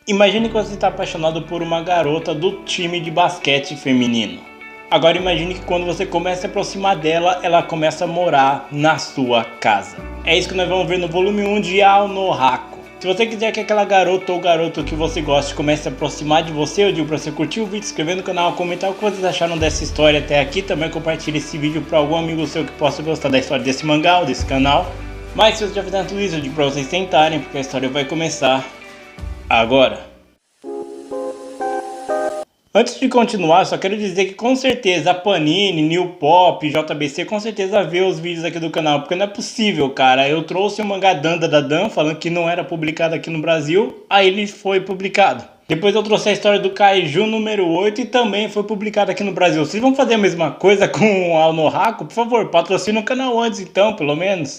Imagine que você está apaixonado por uma garota do time de basquete feminino. Agora imagine que quando você começa a se aproximar dela, ela começa a morar na sua casa. É isso que nós vamos ver no volume 1 de Ao no Haku. Se você quiser que aquela garota ou garoto que você gosta comece a se aproximar de você, eu digo para você curtir o vídeo, se inscrever no canal, comentar o que vocês acharam dessa história até aqui. Também compartilhe esse vídeo para algum amigo seu que possa gostar da história desse mangá ou desse canal. Mas se você já fizer tudo isso, eu digo para vocês sentarem, porque a história vai começar agora. Antes de continuar, só quero dizer que com certeza a Panini, New Pop, JBC com certeza vê os vídeos aqui do canal, porque não é possível, cara. Eu trouxe o mangá Danda da Dan falando que não era publicado aqui no Brasil, aí ele foi publicado. Depois eu trouxe a história do Kaiju número 8 e também foi publicado aqui no Brasil. Vocês vão fazer a mesma coisa com o Ao no Haku? Por favor, patrocina o canal antes então, pelo menos.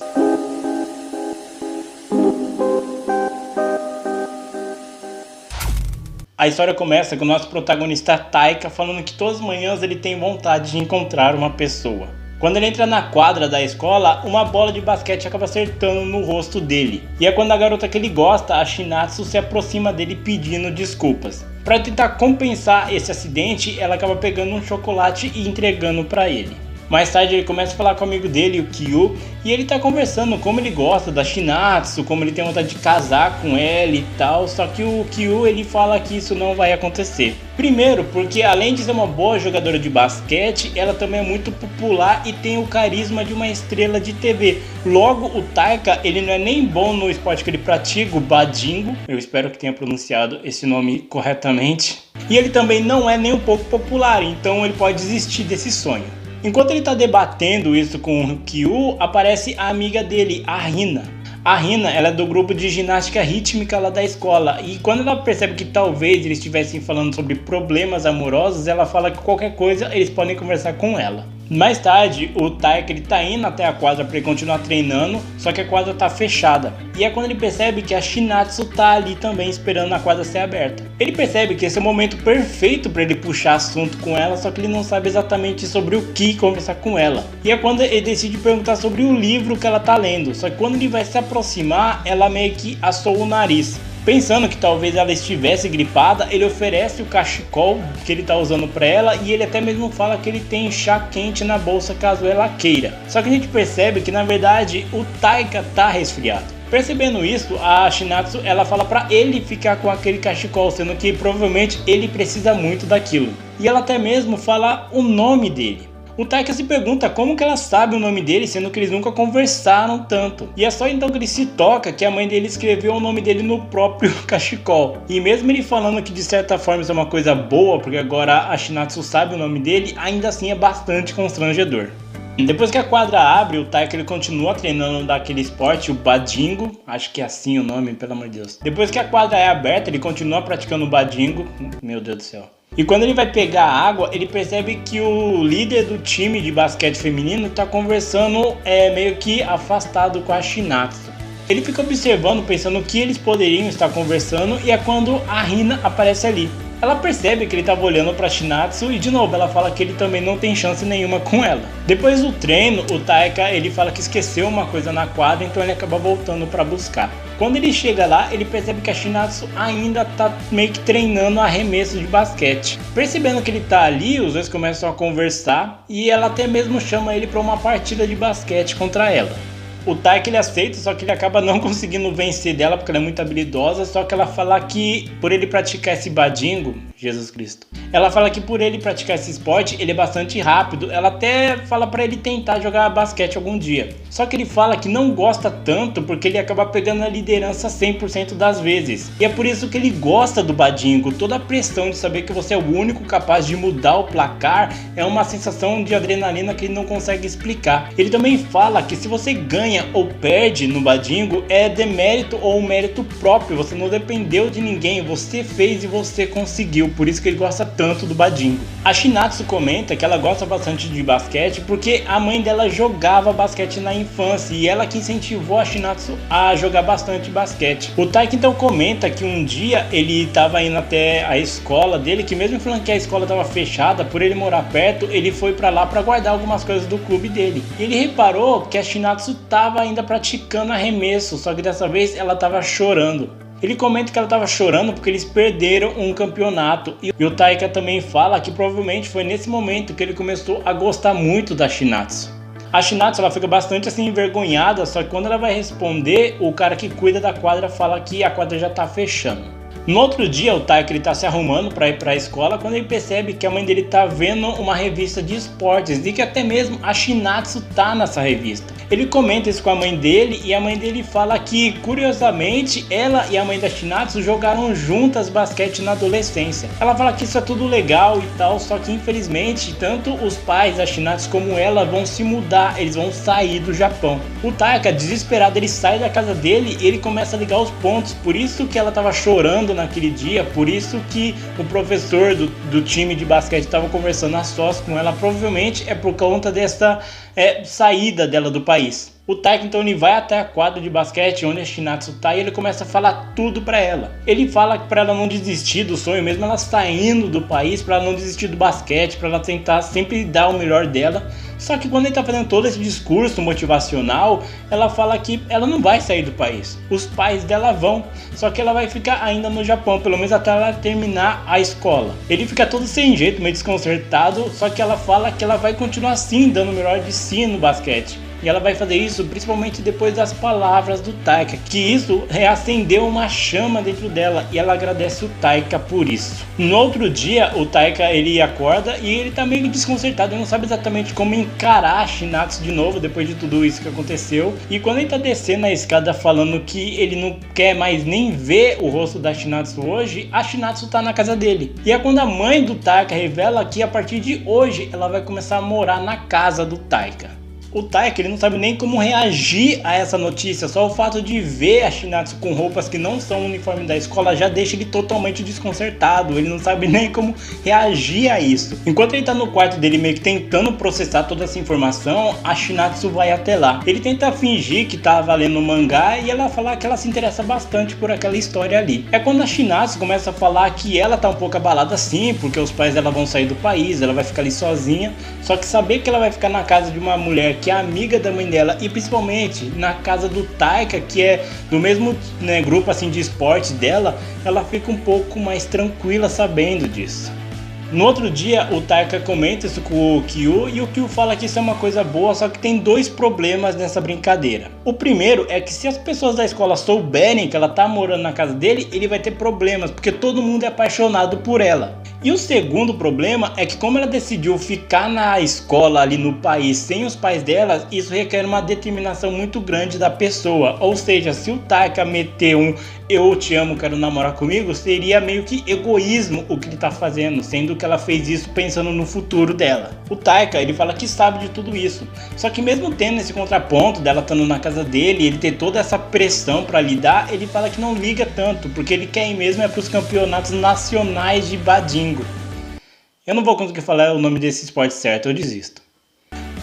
A história começa com o nosso protagonista Taika falando que todas as manhãs ele tem vontade de encontrar uma pessoa. Quando ele entra na quadra da escola, uma bola de basquete acaba acertando no rosto dele. E é quando a garota que ele gosta, a Shinatsu, se aproxima dele pedindo desculpas. Para tentar compensar esse acidente, ela acaba pegando um chocolate e entregando para ele. Mais tarde ele começa a falar com o amigo dele, o Kyu, e ele tá conversando como ele gosta da Shinatsu, como ele tem vontade de casar com ela e tal, só que o Kyu ele fala que isso não vai acontecer. Primeiro, porque além de ser uma boa jogadora de basquete, ela também é muito popular e tem o carisma de uma estrela de TV. Logo, o Taika, ele não é nem bom no esporte que ele pratica, o badingo, eu espero que tenha pronunciado esse nome corretamente, e ele também não é nem um pouco popular, então ele pode desistir desse sonho. Enquanto ele está debatendo isso com o Kyu, aparece a amiga dele, a Hina. A Hina, ela é do grupo de ginástica rítmica lá da escola, e quando ela percebe que talvez eles estivessem falando sobre problemas amorosos, ela fala que qualquer coisa eles podem conversar com ela. Mais tarde, o Taika ele tá indo até a quadra para ele continuar treinando, só que a quadra tá fechada. E é quando ele percebe que a Shinatsu tá ali também esperando a quadra ser aberta. Ele percebe que esse é o momento perfeito para ele puxar assunto com ela, só que ele não sabe exatamente sobre o que conversar com ela. E é quando ele decide perguntar sobre o livro que ela tá lendo, só que quando ele vai se aproximar, ela meio que assou o nariz. Pensando que talvez ela estivesse gripada, ele oferece o cachecol que ele está usando para ela e ele até mesmo fala que ele tem chá quente na bolsa caso ela queira. Só que a gente percebe que na verdade o Taika tá resfriado. Percebendo isso, a Shinatsu ela fala para ele ficar com aquele cachecol, sendo que provavelmente ele precisa muito daquilo. E ela até mesmo fala o nome dele. O Taika se pergunta como que ela sabe o nome dele, sendo que eles nunca conversaram tanto. E é só então que ele se toca que a mãe dele escreveu o nome dele no próprio cachecol. E mesmo ele falando que de certa forma isso é uma coisa boa, porque agora a Shinatsu sabe o nome dele, ainda assim é bastante constrangedor. Depois que a quadra abre, o Taika ele continua treinando daquele esporte, o badingo, acho que é assim o nome, pelo amor de Deus. Depois que a quadra é aberta, ele continua praticando o badingo, meu Deus do céu. E quando ele vai pegar a água, ele percebe que o líder do time de basquete feminino está conversando meio que afastado com a Shinatsu. Ele fica observando, pensando o que eles poderiam estar conversando, e é quando a Hina aparece ali. Ela percebe que ele estava olhando para Shinatsu e de novo ela fala que ele também não tem chance nenhuma com ela. Depois do treino, o Taika ele fala que esqueceu uma coisa na quadra, então ele acaba voltando para buscar. Quando ele chega lá, ele percebe que a Shinatsu ainda tá meio que treinando arremesso de basquete. Percebendo que ele tá ali, os dois começam a conversar e ela até mesmo chama ele para uma partida de basquete contra ela. O Taika ele aceita, só que ele acaba não conseguindo vencer dela porque ela é muito habilidosa, só que ela fala que por ele praticar esse badingo, Jesus Cristo, ela fala que por ele praticar esse esporte, ele é bastante rápido, ela até fala pra ele tentar jogar basquete algum dia. Só que ele fala que não gosta tanto porque ele acaba pegando a liderança 100% das vezes. E é por isso que ele gosta do badingo, toda a pressão de saber que você é o único capaz de mudar o placar é uma sensação de adrenalina que ele não consegue explicar. Ele também fala que se você ganha ou perde no badingo é demérito ou mérito próprio, você não dependeu de ninguém, você fez e você conseguiu, por isso que ele gosta tanto do badingo. A Shinatsu comenta que ela gosta bastante de basquete porque a mãe dela jogava basquete na infância e ela que incentivou a Shinatsu a jogar bastante basquete. O Taika então comenta que um dia ele estava indo até a escola dele, que mesmo falando que a escola estava fechada, por ele morar perto, ele foi para lá para guardar algumas coisas do clube dele. Ele reparou que a Shinatsu estava ainda praticando arremesso, só que dessa vez ela estava chorando. Ele comenta que ela estava chorando porque eles perderam um campeonato. E o Taika também fala que provavelmente foi nesse momento que ele começou a gostar muito da Shinatsu. A Shinatsu ela fica bastante assim envergonhada, só que quando ela vai responder, o cara que cuida da quadra fala que a quadra já tá fechando. No outro dia, o Taika ele tá se arrumando para ir para a escola quando ele percebe que a mãe dele tá vendo uma revista de esportes e que até mesmo a Shinatsu tá nessa revista. Ele comenta isso com a mãe dele e a mãe dele fala que, curiosamente, ela e a mãe da Shinatsu jogaram juntas basquete na adolescência. Ela fala que isso é tudo legal e tal, só que infelizmente tanto os pais da Shinatsu como ela vão se mudar, eles vão sair do Japão. O Taika, desesperado, ele sai da casa dele e ele começa a ligar os pontos, por isso que ela tava chorando naquele dia, por isso que o professor do time de basquete estava conversando a sós com ela, provavelmente é por conta dessa saída dela do país. O Taika então ele vai até a quadra de basquete onde a Shinatsu tá e ele começa a falar tudo pra ela. Ele fala que pra ela não desistir do sonho, mesmo ela saindo do país, pra ela não desistir do basquete, pra ela tentar sempre dar o melhor dela. Só que quando ele tá fazendo todo esse discurso motivacional, ela fala que ela não vai sair do país. Os pais dela vão, só que ela vai ficar ainda no Japão, pelo menos até ela terminar a escola. Ele fica todo sem jeito, meio desconcertado, só que ela fala que ela vai continuar assim, dando o melhor de si no basquete. E ela vai fazer isso principalmente depois das palavras do Taika, que isso reacendeu uma chama dentro dela e ela agradece o Taika por isso. No outro dia, o Taika ele acorda e ele tá meio desconcertado, ele não sabe exatamente como encarar a Shinatsu de novo depois de tudo isso que aconteceu. E quando ele tá descendo a escada falando que ele não quer mais nem ver o rosto da Shinatsu hoje, a Shinatsu tá na casa dele. E é quando a mãe do Taika revela que a partir de hoje ela vai começar a morar na casa do Taika. O Taika ele não sabe nem como reagir a essa notícia, só o fato de ver a Shinatsu com roupas que não são o uniforme da escola já deixa ele totalmente desconcertado, ele não sabe nem como reagir a isso. Enquanto ele tá no quarto dele meio que tentando processar toda essa informação, a Shinatsu vai até lá. Ele tenta fingir que tá lendo o mangá e ela fala que ela se interessa bastante por aquela história ali. É quando a Shinatsu começa a falar que ela tá um pouco abalada sim, porque os pais dela vão sair do país, ela vai ficar ali sozinha, só que saber que ela vai ficar na casa de uma mulher que é amiga da mãe dela e principalmente na casa do Taika, que é do mesmo grupo assim de esporte dela, ela fica um pouco mais tranquila sabendo disso. No outro dia, o Taika comenta isso com o Kyu e o Kyu fala que isso é uma coisa boa, só que tem dois problemas nessa brincadeira. O primeiro é que se as pessoas da escola souberem que ela tá morando na casa dele, ele vai ter problemas, porque todo mundo é apaixonado por ela. E o segundo problema é que como ela decidiu ficar na escola ali no país sem os pais dela, isso requer uma determinação muito grande da pessoa. Ou seja, se o Taika meter um "eu te amo, quero namorar comigo", seria meio que egoísmo o que ele tá fazendo, sendo que ela fez isso pensando no futuro dela. O Taika, ele fala que sabe de tudo isso, só que mesmo tendo esse contraponto dela estando na casa dele, ele ter toda essa pressão pra lidar, ele fala que não liga tanto, porque ele quer ir mesmo é pros campeonatos nacionais de badingo. Eu não vou conseguir falar o nome desse esporte certo, eu desisto.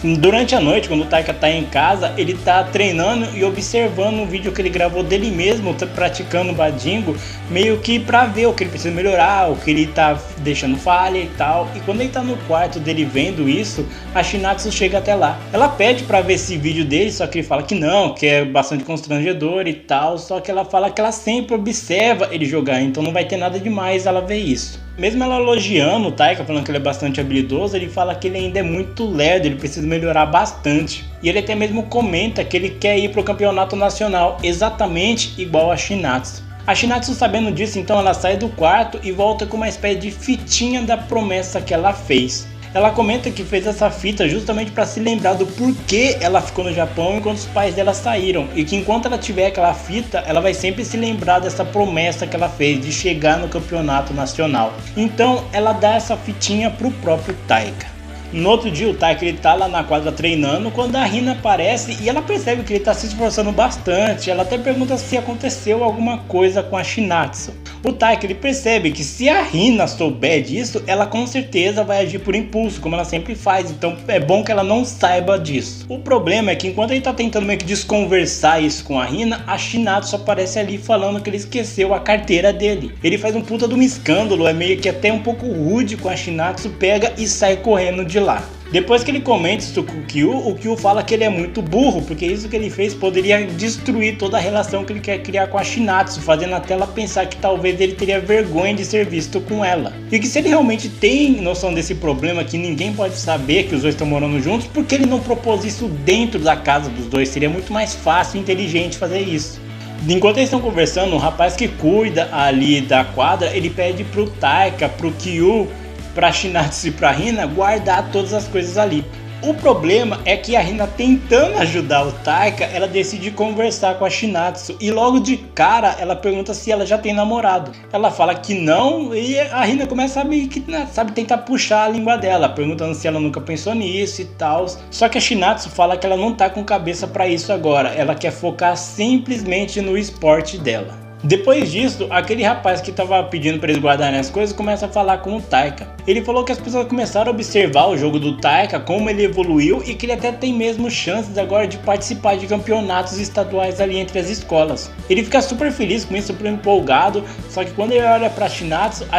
Durante a noite, quando o Taika tá em casa, ele tá treinando e observando um vídeo que ele gravou dele mesmo, praticando badingo, meio que pra ver o que ele precisa melhorar, o que ele tá deixando falha e tal. E quando ele tá no quarto dele vendo isso, a Shinatsu chega até lá. Ela pede pra ver esse vídeo dele, só que ele fala que não, que é bastante constrangedor e tal, só que ela fala que ela sempre observa ele jogar, então não vai ter nada demais ela ver isso. Mesmo ela elogiando o Taika, falando que ele é bastante habilidoso, ele fala que ele ainda é muito lerdo, ele precisa melhorar bastante. E ele até mesmo comenta que ele quer ir pro campeonato nacional, exatamente igual a Shinatsu. A Shinatsu, sabendo disso, então ela sai do quarto e volta com uma espécie de fitinha da promessa que ela fez. Ela comenta que fez essa fita justamente para se lembrar do porquê ela ficou no Japão enquanto os pais dela saíram, e que enquanto ela tiver aquela fita, ela vai sempre se lembrar dessa promessa que ela fez de chegar no campeonato nacional. Então ela dá essa fitinha pro próprio Taika. No outro dia, o Taika ele tá lá na quadra treinando quando a Hina aparece e ela percebe que ele tá se esforçando bastante. Ela até pergunta se aconteceu alguma coisa com a Shinatsu. O Taika ele percebe que se a Hina souber disso, ela com certeza vai agir por impulso, como ela sempre faz. Então é bom que ela não saiba disso. O problema é que enquanto ele tá tentando meio que desconversar isso com a Hina, a Shinatsu aparece ali falando que ele esqueceu a carteira dele. Ele faz um puta de um escândalo, é meio que até um pouco rude com a Shinatsu, pega e sai correndo de lá. Depois que ele comenta isso com o Kyu fala que ele é muito burro, porque isso que ele fez poderia destruir toda a relação que ele quer criar com a Shinatsu, fazendo até ela pensar que talvez ele teria vergonha de ser visto com ela. E que se ele realmente tem noção desse problema, que ninguém pode saber que os dois estão morando juntos, por que ele não propôs isso dentro da casa dos dois? Seria muito mais fácil e inteligente fazer isso. Enquanto eles estão conversando, o rapaz que cuida ali da quadra, ele pede pro Taika, pro Kyu, pra Shinatsu e pra Hina guardar todas as coisas ali. O problema é que a Hina, tentando ajudar o Taika, ela decide conversar com a Shinatsu e logo de cara ela pergunta se ela já tem namorado. Ela fala que não e a Hina começa a meio que, sabe, tentar puxar a língua dela, perguntando se ela nunca pensou nisso e tal. Só que a Shinatsu fala que ela não tá com cabeça pra isso agora, ela quer focar simplesmente no esporte dela. Depois disso, aquele rapaz que estava pedindo para eles guardarem as coisas começa a falar com o Taika. Ele falou que as pessoas começaram a observar o jogo do Taika, como ele evoluiu e que ele até tem mesmo chances agora de participar de campeonatos estaduais ali entre as escolas. Ele fica super feliz com isso, super empolgado, só que quando ele olha para a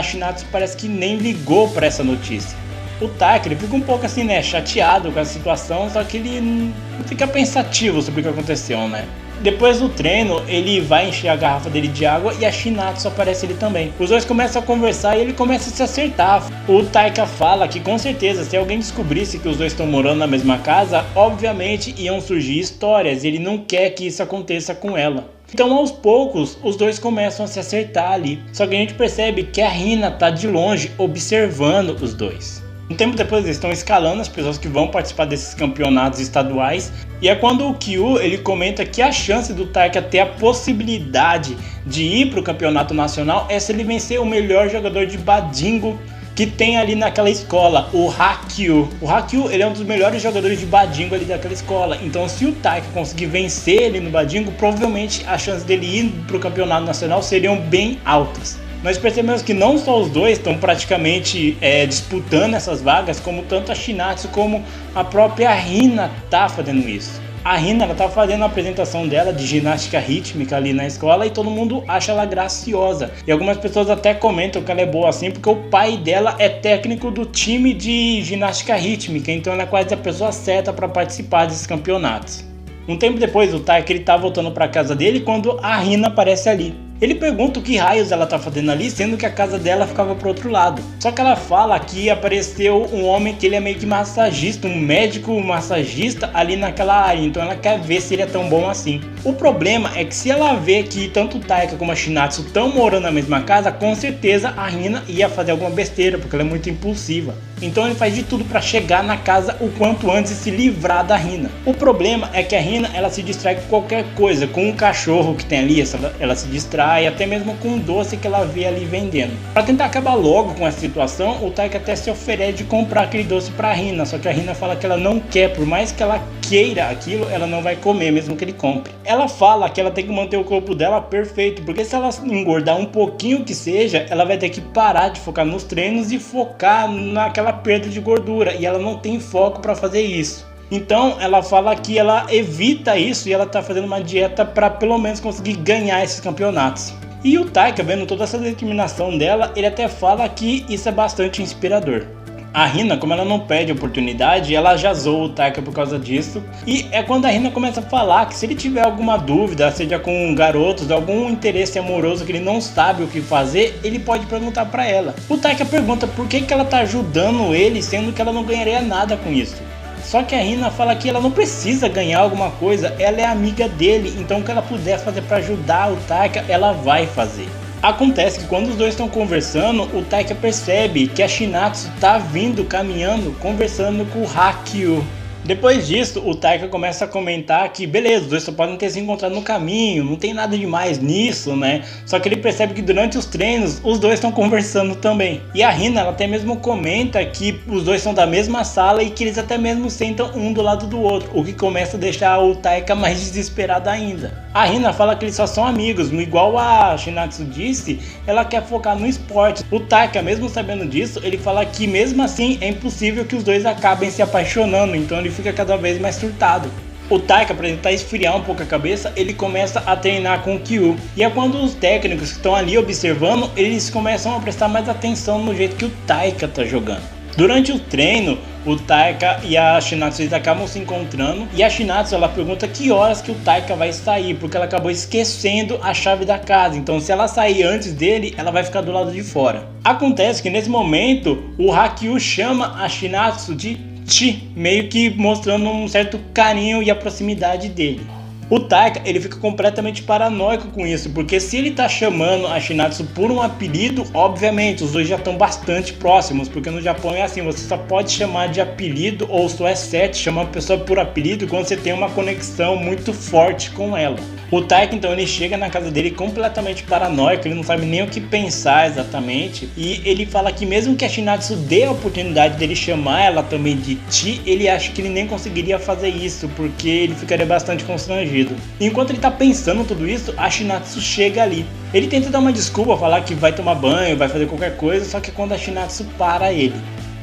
Shinatsu parece que nem ligou para essa notícia. O Taika, ele fica um pouco assim, né, chateado com a situação, só que ele fica pensativo sobre o que aconteceu, né. Depois do treino, ele vai encher a garrafa dele de água e a Shinatsu aparece ali também. Os dois começam a conversar e ele começa a se acertar. O Taika fala que com certeza, se alguém descobrisse que os dois estão morando na mesma casa, obviamente iam surgir histórias e ele não quer que isso aconteça com ela. Então aos poucos, os dois começam a se acertar ali. Só que a gente percebe que a Hina tá de longe observando os dois. Um tempo depois eles estão escalando as pessoas que vão participar desses campeonatos estaduais. E é quando o Kyu ele comenta que a chance do Taika ter a possibilidade de ir para o campeonato nacional é se ele vencer o melhor jogador de badingo que tem ali naquela escola, o Hakyu. O Hakyu ele é um dos melhores jogadores de badingo ali daquela escola. Então se o Taika conseguir vencer ele no badingo, provavelmente as chances dele ir para o campeonato nacional seriam bem altas. Nós percebemos que não só os dois estão praticamente disputando essas vagas, como tanto a Shinatsu como a própria Hina tá fazendo isso. A Hina ela tá fazendo a apresentação dela de ginástica rítmica ali na escola e todo mundo acha ela graciosa. E algumas pessoas até comentam que ela é boa assim porque o pai dela é técnico do time de ginástica rítmica, então ela é quase a pessoa certa para participar desses campeonatos. Um tempo depois, o Taika ele tá voltando para casa dele quando a Hina aparece ali. Ele pergunta o que raios ela tá fazendo ali, sendo que a casa dela ficava pro outro lado. Só que ela fala que apareceu um homem que ele é meio que massagista, um médico massagista ali naquela área, então ela quer ver se ele é tão bom assim. O problema é que se ela vê que tanto o Taika como a Shinatsu estão morando na mesma casa, com certeza a Hina ia fazer alguma besteira, porque ela é muito impulsiva. Então ele faz de tudo para chegar na casa o quanto antes e se livrar da Hina. O problema é que a Hina ela se distrai com qualquer coisa, com um cachorro que tem ali, ela se distrai, até mesmo com um doce que ela vê ali vendendo. Para tentar acabar logo com essa situação, o Taika até se oferece de comprar aquele doce para a Hina, só que a Hina fala que ela não quer, por mais que ela queira aquilo, ela não vai comer mesmo que ele compre. Ela fala que ela tem que manter o corpo dela perfeito, porque se ela engordar um pouquinho que seja, ela vai ter que parar de focar nos treinos e focar naquela perda de gordura, e ela não tem foco para fazer isso. Então ela fala que ela evita isso e ela tá fazendo uma dieta para pelo menos conseguir ganhar esses campeonatos. E o Taika, vendo toda essa determinação dela, ele até fala que isso é bastante inspirador. A Hina, como ela não perde a oportunidade, ela já zoa o Taika por causa disso. E é quando a Hina começa a falar que se ele tiver alguma dúvida, seja com garotos, algum interesse amoroso que ele não sabe o que fazer, ele pode perguntar pra ela. O Taika pergunta por que ela tá ajudando ele, sendo que ela não ganharia nada com isso. Só que a Hina fala que ela não precisa ganhar alguma coisa, ela é amiga dele, então o que ela puder fazer pra ajudar o Taika, ela vai fazer. Acontece que quando os dois estão conversando, o Taika percebe que a Shinatsu tá vindo, caminhando, conversando com o Hakyu. Depois disso, o Taika começa a comentar que beleza, os dois só podem ter se encontrado no caminho, não tem nada demais nisso, né? Só que ele percebe que durante os treinos, os dois estão conversando também. E a Hina, ela até mesmo comenta que os dois são da mesma sala e que eles até mesmo sentam um do lado do outro, o que começa a deixar o Taika mais desesperado ainda. A Hina fala que eles só são amigos, igual a Shinatsu disse, ela quer focar no esporte. O Taika, mesmo sabendo disso, ele fala que mesmo assim é impossível que os dois acabem se apaixonando, então ele fica cada vez mais surtado. O Taika, para tentar esfriar um pouco a cabeça, ele começa a treinar com o Kyu. E é quando os técnicos que estão ali observando, eles começam a prestar mais atenção no jeito que o Taika tá jogando. Durante o treino, o Taika e a Shinatsu eles acabam se encontrando e a Shinatsu ela pergunta que horas que o Taika vai sair, porque ela acabou esquecendo a chave da casa, então se ela sair antes dele, ela vai ficar do lado de fora. Acontece que nesse momento, o Haki-Yu chama a Shinatsu de Chi, meio que mostrando um certo carinho e a proximidade dele. O Taika ele fica completamente paranoico com isso, porque se ele tá chamando a Shinatsu por um apelido, obviamente os dois já estão bastante próximos, porque no Japão é assim, você só pode chamar de apelido ou só é certo chamar uma pessoa por apelido quando você tem uma conexão muito forte com ela. O Taika então ele chega na casa dele completamente paranoico, ele não sabe nem o que pensar exatamente, e ele fala que mesmo que a Shinatsu dê a oportunidade dele chamar ela também de Chi, ele acha que ele nem conseguiria fazer isso, porque ele ficaria bastante constrangido. Enquanto ele tá pensando tudo isso, a Shinatsu chega ali. Ele tenta dar uma desculpa, falar que vai tomar banho, vai fazer qualquer coisa, só que quando a Shinatsu para ele,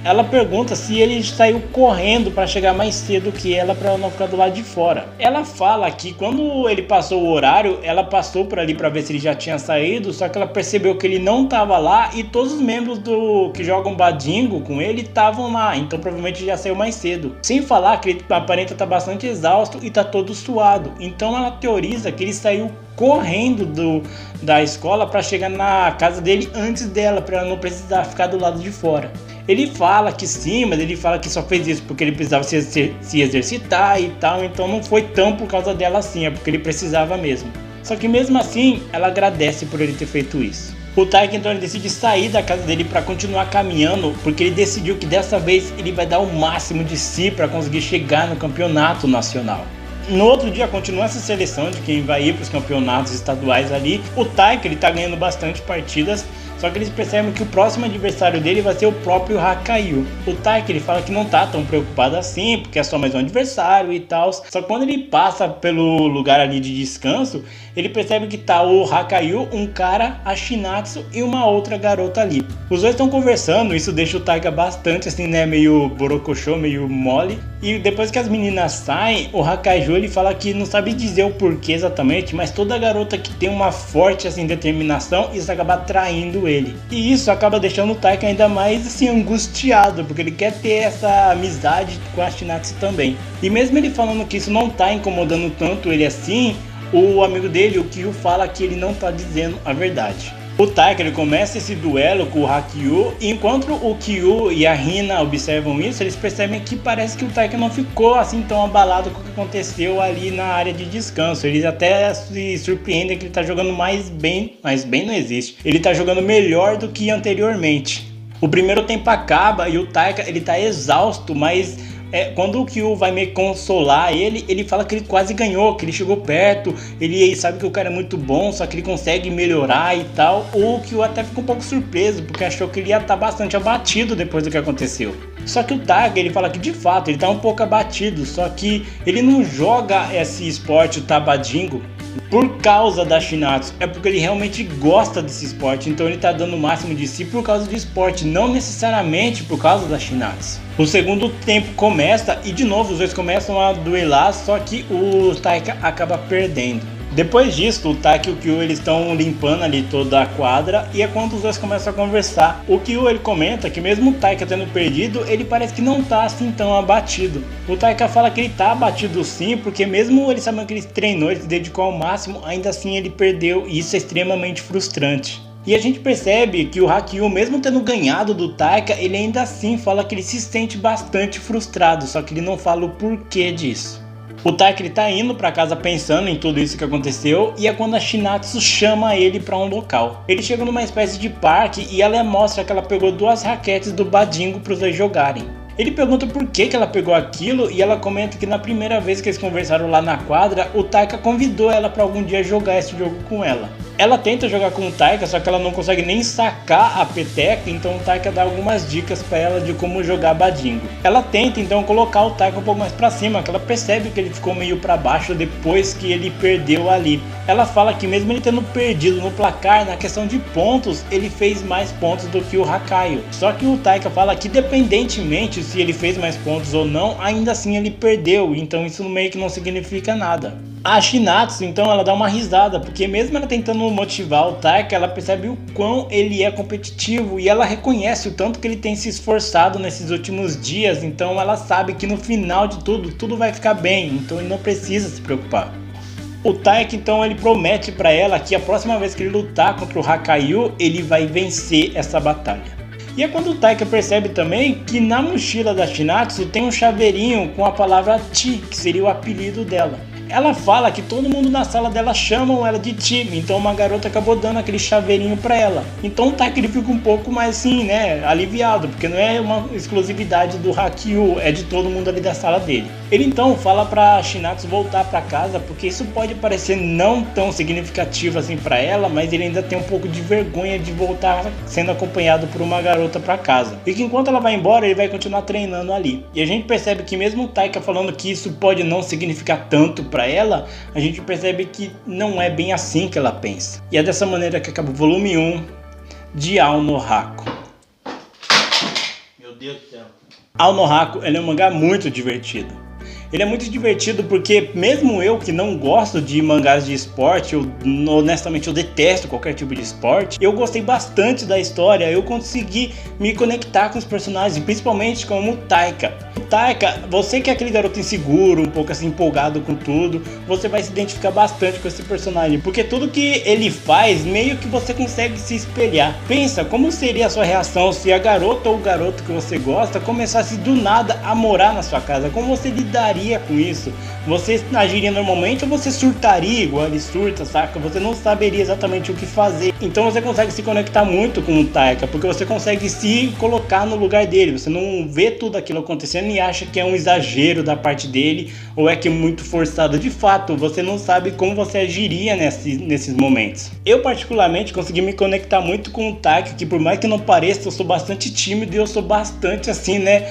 ela pergunta se ele saiu correndo para chegar mais cedo que ela para não ficar do lado de fora. Ela fala que quando ele passou o horário, ela passou por ali para ver se ele já tinha saído, só que ela percebeu que ele não estava lá e todos os membros do que jogam badingo com ele estavam lá, então provavelmente ele já saiu mais cedo. Sem falar que ele aparenta estar bastante exausto e está todo suado, então ela teoriza que ele saiu correndo da escola para chegar na casa dele antes dela, para ela não precisar ficar do lado de fora. Ele fala que sim, mas ele fala que só fez isso porque ele precisava se exercitar e tal, então não foi tão por causa dela assim, é porque ele precisava mesmo. Só que mesmo assim, ela agradece por ele ter feito isso. O Taika então ele decide sair da casa dele para continuar caminhando, porque ele decidiu que dessa vez ele vai dar o máximo de si para conseguir chegar no campeonato nacional. No outro dia continua essa seleção de quem vai ir para os campeonatos estaduais ali. O Taika ele tá ganhando bastante partidas, só que eles percebem que o próximo adversário dele vai ser o próprio Haki-Yu. O Taika ele fala que não tá tão preocupado assim, porque é só mais um adversário e tal. Só que quando ele passa pelo lugar ali de descanso, ele percebe que tá o Haki-Yu, um cara, a Shinatsu e uma outra garota ali. Os dois estão conversando, isso deixa o Taika bastante assim, né, meio borocochô, meio mole. E depois que as meninas saem, o Haki-Yu ele fala que não sabe dizer o porquê exatamente, mas toda garota que tem uma forte assim determinação, isso acaba atraindo ele. E isso acaba deixando o Taika ainda mais assim angustiado, porque ele quer ter essa amizade com a Shinatsu também. E mesmo ele falando que isso não tá incomodando tanto ele assim, o amigo dele, o Kyu, fala que ele não tá dizendo a verdade. O Taika ele começa esse duelo com o Haki-Yu, e enquanto o Kyu e a Hina observam isso, eles percebem que parece que o Taika não ficou assim tão abalado com o que aconteceu ali na área de descanso. Eles até se surpreendem que ele tá jogando mais bem, mas bem não existe. Ele tá jogando melhor do que anteriormente. O primeiro tempo acaba e o Taika ele tá exausto, mas quando o Kyu vai meio consolar ele fala que ele quase ganhou, que ele chegou perto, ele sabe que o cara é muito bom, só que ele consegue melhorar e tal. O Kyu até fica um pouco surpreso, porque achou que ele ia estar bastante abatido depois do que aconteceu. Só que o Taika ele fala que de fato ele tá um pouco abatido, só que ele não joga esse esporte, o tabadingo, por causa da Shinatsu, é porque ele realmente gosta desse esporte, então ele tá dando o máximo de si por causa do esporte, não necessariamente por causa da Shinatsu. O segundo tempo começa e de novo os dois começam a duelar, só que o Taika acaba perdendo. Depois disso, o Taika e o Kyu eles estão limpando ali toda a quadra e é quando os dois começam a conversar. O Kyu ele comenta que mesmo o Taika tendo perdido, ele parece que não tá assim tão abatido. O Taika fala que ele tá abatido sim, porque mesmo ele sabendo que ele treinou, ele se dedicou ao máximo, ainda assim ele perdeu e isso é extremamente frustrante. E a gente percebe que o Haki-Yu, mesmo tendo ganhado do Taika, ele ainda assim fala que ele se sente bastante frustrado, só que ele não fala o porquê disso. O Taika ele tá indo pra casa pensando em tudo isso que aconteceu e é quando a Shinatsu chama ele pra um local. Ele chega numa espécie de parque e ela mostra que ela pegou 2 raquetes do badingo pros dois jogarem. Ele pergunta por que ela pegou aquilo e ela comenta que na primeira vez que eles conversaram lá na quadra, o Taika convidou ela pra algum dia jogar esse jogo com ela. Ela tenta jogar com o Taika, só que ela não consegue nem sacar a peteca, então o Taika dá algumas dicas pra ela de como jogar badingo. Ela tenta então colocar o Taika um pouco mais pra cima, que ela percebe que ele ficou meio pra baixo depois que ele perdeu ali. Ela fala que mesmo ele tendo perdido no placar, na questão de pontos, ele fez mais pontos do que o Haki-Yu. Só que o Taika fala que independentemente se ele fez mais pontos ou não, ainda assim ele perdeu, então isso meio que não significa nada. A Shinatsu, então, ela dá uma risada, porque mesmo ela tentando motivar o Taika, ela percebe o quão ele é competitivo e ela reconhece o tanto que ele tem se esforçado nesses últimos dias, então ela sabe que no final de tudo vai ficar bem, então ele não precisa se preocupar. O Taika, então, ele promete pra ela que a próxima vez que ele lutar contra o Hakayu, ele vai vencer essa batalha. E é quando o Taika percebe também que na mochila da Shinatsu tem um chaveirinho com a palavra Chi, que seria o apelido dela. Ela fala que todo mundo na sala dela chamam ela de Chi, então uma garota acabou dando aquele chaveirinho pra ela. Então o Taika ele fica um pouco mais assim, né, aliviado, porque não é uma exclusividade do Hakayu, é de todo mundo ali da sala dele. Ele então fala pra Shinatsu voltar pra casa, porque isso pode parecer não tão significativo assim pra ela, mas ele ainda tem um pouco de vergonha de voltar sendo acompanhado por uma garota pra casa. E que enquanto ela vai embora, ele vai continuar treinando ali. E a gente percebe que mesmo o Taika falando que isso pode não significar tanto pra ela, a gente percebe que não é bem assim que ela pensa. E é dessa maneira que acaba o volume 1 de Ao no Haku. Meu Deus do céu. Ao no Haku, ele é um mangá muito divertido. Ele é muito divertido porque mesmo eu que não gosto de mangás de esporte, honestamente eu detesto qualquer tipo de esporte, eu gostei bastante da história, eu consegui me conectar com os personagens, principalmente com o Taika. Taika, você que é aquele garoto inseguro, um pouco assim empolgado com tudo, você vai se identificar bastante com esse personagem, porque tudo que ele faz, meio que você consegue se espelhar. Pensa, como seria a sua reação se a garota ou o garoto que você gosta começasse do nada a morar na sua casa? Como você lidaria com isso? Você agiria normalmente ou você surtaria igual ele surta, saca? Você não saberia exatamente o que fazer. Então você consegue se conectar muito com o Taika, porque você consegue se colocar no lugar dele. Você não vê tudo aquilo acontecendo e acha que é um exagero da parte dele ou é que é muito forçado. De fato, você não sabe como você agiria nesses momentos. Eu particularmente consegui me conectar muito com o Taika, que por mais que não pareça, eu sou bastante tímido e eu sou bastante assim, né,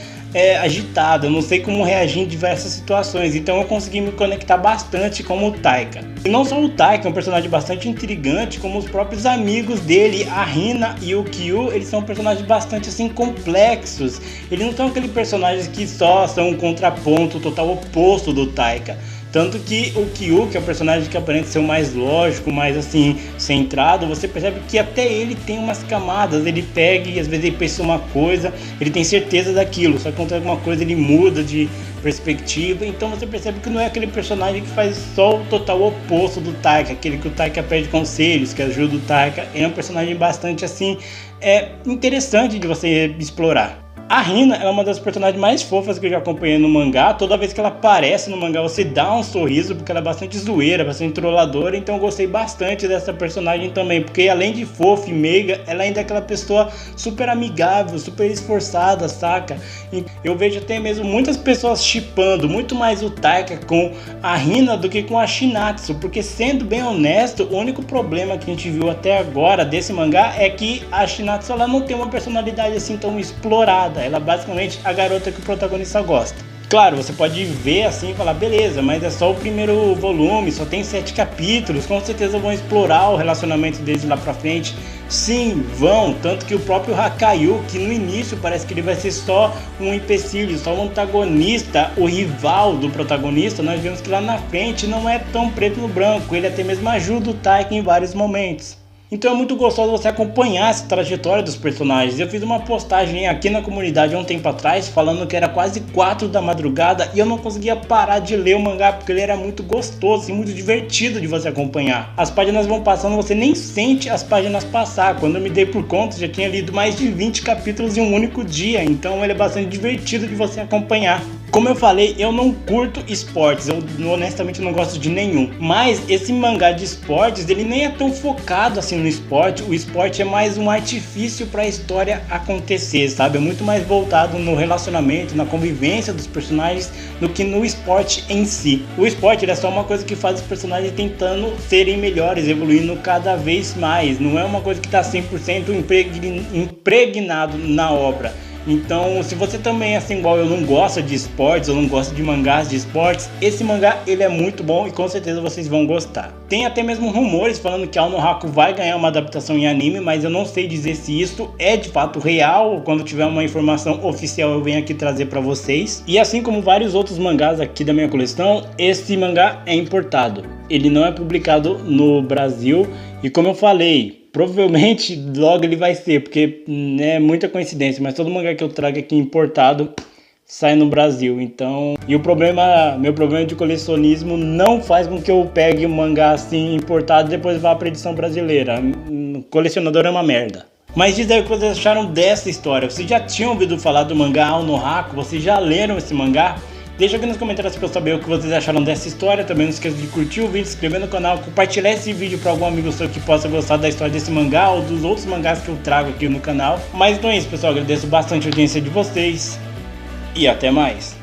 agitado, eu não sei como reagir em diversas situações, então eu consegui me conectar bastante com o Taika. E não só o Taika, é um personagem bastante intrigante, como os próprios amigos dele, a Hina e o Kyu, eles são personagens bastante assim complexos. Eles não são aqueles personagens que só são um contraponto total oposto do Taika. Tanto que o Kyu, que é o personagem que aparenta ser o mais lógico, mais assim, centrado, você percebe que até ele tem umas camadas, ele pega e às vezes ele pensa uma coisa, ele tem certeza daquilo, só que quando alguma coisa ele muda de perspectiva, então você percebe que não é aquele personagem que faz só o total oposto do Taika, aquele que o Taika pede conselhos, que ajuda o Taika, é um personagem bastante assim, interessante de você explorar. A Hina é uma das personagens mais fofas que eu já acompanhei no mangá. Toda vez que ela aparece no mangá você dá um sorriso, porque ela é bastante zoeira, bastante trolladora. Então eu gostei bastante dessa personagem também, porque além de fofa e meiga, ela ainda é aquela pessoa super amigável, super esforçada, saca? E eu vejo até mesmo muitas pessoas shippando muito mais o Taika com a Hina do que com a Shinatsu, porque sendo bem honesto, o único problema que a gente viu até agora desse mangá é que a Shinatsu ela não tem uma personalidade assim tão explorada. Ela é basicamente a garota que o protagonista gosta. Claro, você pode ver assim e falar, beleza, mas é só o primeiro volume, só tem 7 capítulos, com certeza vão explorar o relacionamento deles lá pra frente. Sim, vão, tanto que o próprio Hakayu, que no início parece que ele vai ser só um empecilho, só um antagonista, o rival do protagonista, nós vemos que lá na frente não é tão preto no branco, ele até mesmo ajuda o Taika em vários momentos. Então é muito gostoso você acompanhar essa trajetória dos personagens. Eu fiz uma postagem aqui na comunidade há um tempo atrás falando que era quase 4 da madrugada e eu não conseguia parar de ler o mangá porque ele era muito gostoso e muito divertido de você acompanhar. As páginas vão passando, você nem sente as páginas passar. Quando eu me dei por conta, já tinha lido mais de 20 capítulos em um único dia, então ele é bastante divertido de você acompanhar. Como eu falei, eu não curto esportes, eu honestamente não gosto de nenhum. Mas esse mangá de esportes, ele nem é tão focado assim no esporte. O esporte é mais um artifício para a história acontecer, sabe? É muito mais voltado no relacionamento, na convivência dos personagens do que no esporte em si. O esporte ele é só uma coisa que faz os personagens tentando serem melhores, evoluindo cada vez mais. Não é uma coisa que está 100% impregnado na obra. Então, se você também, assim igual eu, não gosta de esportes ou não gosta de mangás de esportes, esse mangá ele é muito bom e com certeza vocês vão gostar. Tem até mesmo rumores falando que Ao no Haku vai ganhar uma adaptação em anime, mas eu não sei dizer se isso é de fato real. Quando tiver uma informação oficial eu venho aqui trazer pra vocês. E assim como vários outros mangás aqui da minha coleção, esse mangá é importado. Ele não é publicado no Brasil e, como eu falei, provavelmente logo ele vai ser, porque é muita coincidência, mas todo mangá que eu trago aqui importado sai no Brasil. Então, e meu problema de colecionismo não faz com que eu pegue um mangá assim importado e depois vá para edição brasileira. Colecionador é uma merda. Mas diz aí o que vocês acharam dessa história. Vocês já tinham ouvido falar do mangá Ao no Haku? Vocês já leram esse mangá? Deixa aqui nos comentários para eu saber o que vocês acharam dessa história. Também não esqueça de curtir o vídeo, se inscrever no canal, compartilhar esse vídeo para algum amigo seu que possa gostar da história desse mangá ou dos outros mangás que eu trago aqui no canal. Mas então é isso, pessoal. Agradeço bastante a audiência de vocês e até mais.